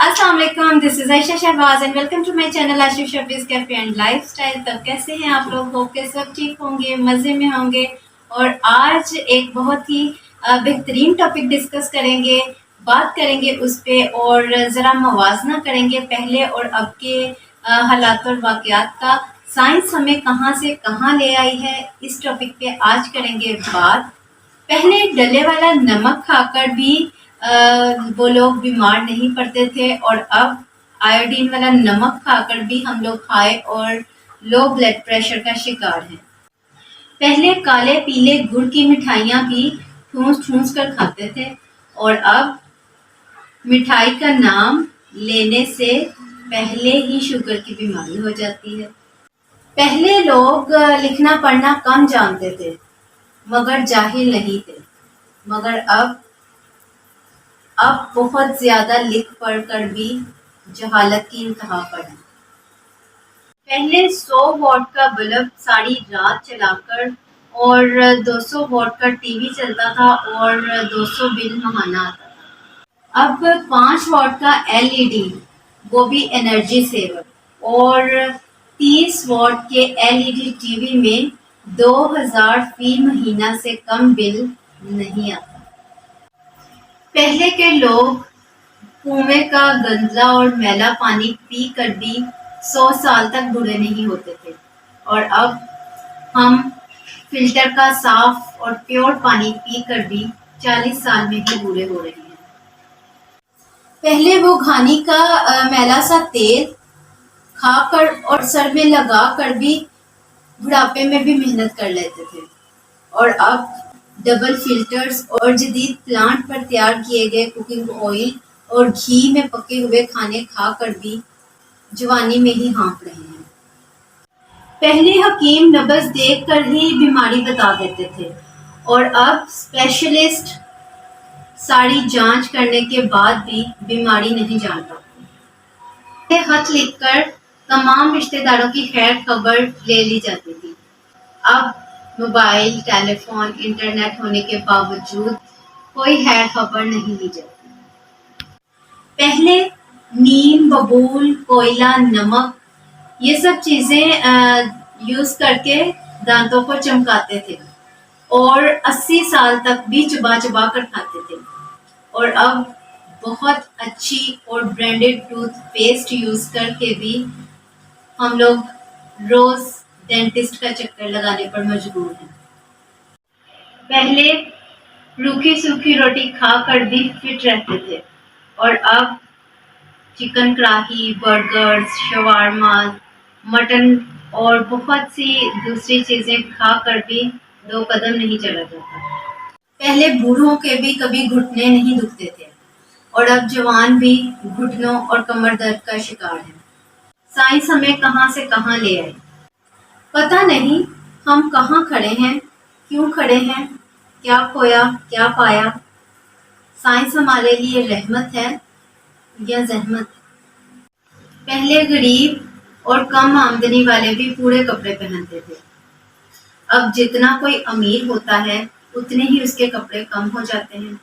अस्सलाम वालेकुम, this is Ayesha Shahbaz and welcome to my channel आशिफ शफीज कैफे एंड लाइफस्टाइल। तो कैसे हैं आप लोग? होप के सब ठीक होंगे, मज़े में होंगे। और आज एक बहुत ही बेहतरीन टॉपिक डिस्कस करेंगे, बात करेंगे उस पे और ज़रा मवाजना करेंगे पहले और अब के हालात और वाक़यात का। साइंस हमें कहाँ से कहाँ ले आई है, इस टॉपिक पे आज करेंगे बात। पहले डले वाला नमक खाकर भी वो लोग बीमार नहीं पड़ते थे और अब आयोडीन वाला नमक खाकर भी हम लोग हाई और लो ब्लड प्रेशर का शिकार हैं। पहले काले पीले गुड़ की मिठाइयाँ भी ठूस ठूस कर खाते थे और अब मिठाई का नाम लेने से पहले ही शुगर की बीमारी हो जाती है। पहले लोग लिखना पढ़ना कम जानते थे मगर जाहिल नहीं थे, मगर अब बहुत ज्यादा लिख पढ़ कर भी जहालत की इंतहा पर है। पहले 100 वॉट का बल्ब सारी रात चलाकर और 200 वॉट का टीवी चलता था और 200 बिल महाना आता था। अब 5 वॉट का एलईडी, वो भी एनर्जी सेवर, और 30 वॉट के एलईडी टीवी में 2000 फी महीना से कम बिल नहीं आता। पहले के लोग कुएं का गंदा और मैला पानी पी कर भी 100 साल तक बूढ़े नहीं होते थे और अब हम फिल्टर का साफ और प्योर पानी पी कर भी 40 साल में ही बूढ़े हो रहे हैं। पहले वो घानी का मैला सा तेल खाकर और सर में लगा कर भी बुढ़ापे में भी मेहनत कर लेते थे और अब डबल फिल्टर्स और जदीद प्लांट पर तैयार किए गए कुकिंग ऑयल और घी में पके हुए खाने खाकर भी जवानी में ही हाँफ रहे हैं। पहले हकीम नब्ज देख कर ही बीमारी बता देते थे और अब स्पेशलिस्ट सारी जांच करने के बाद भी बीमारी नहीं जान पाते। खत लिखकर तमाम रिश्तेदारों की खैर खबर ले ली जाती थी। अब मोबाइल, टेलीफोन, इंटरनेट होने के बावजूद कोई खैर खबर नहीं ली जाती। पहले नीम, बबूल, कोयला, नमक, ये सब चीज़ें यूज़ करके दांतों को चमकाते थे और 80 साल तक भी चबा चबा कर खाते थे और अब बहुत अच्छी और ब्रांडेड टूथपेस्ट यूज़ करके भी हम लोग रोज़ डेंटिस्ट का चक्कर लगाने पर मजबूर हैं। पहले रूखी सूखी रोटी खाकर भी फिट रहते थे और अब चिकन कढ़ाई, बर्गर्स, शवारमा, मटन और बहुत सी दूसरी चीज़ें खाकर भी 2 कदम नहीं चला जाता। पहले बूढ़ों के भी कभी घुटने नहीं दुखते थे और अब जवान भी घुटनों और कमर दर्द का शिकार हैं। साइंस हमें कहाँ से कहाँ ले आई, पता नहीं हम कहाँ खड़े हैं, क्यों खड़े हैं, क्या खोया क्या पाया। साइंस हमारे लिए रहमत है या जहमत? पहले गरीब और कम आमदनी वाले भी पूरे कपड़े पहनते थे, अब जितना कोई अमीर होता है उतने ही उसके कपड़े कम हो जाते हैं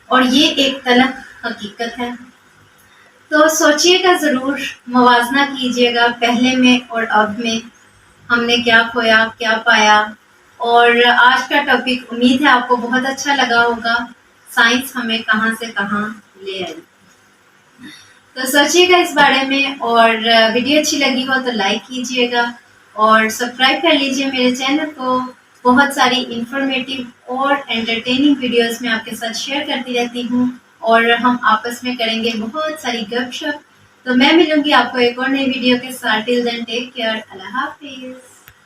और ये एक तलख हकीकत है। तो सोचिएगा ज़रूर, मवाजना कीजिएगा पहले में और अब में हमने क्या खोया क्या पाया। और आज का टॉपिक उम्मीद है आपको बहुत अच्छा लगा होगा, साइंस हमें कहाँ से कहाँ ले आई। तो सोचिएगा इस बारे में और वीडियो अच्छी लगी हो तो लाइक कीजिएगा और सब्सक्राइब कर लीजिए मेरे चैनल को। बहुत सारी इंफॉर्मेटिव और एंटरटेनिंग वीडियोस मैं आपके साथ शेयर करती रहती हूँ और हम आपस में करेंगे बहुत सारी गपशप। तो मैं मिलूंगी आपको एक और नई वीडियो के साथ। टिल देन टेक केयर, अल्लाह हाफिज़।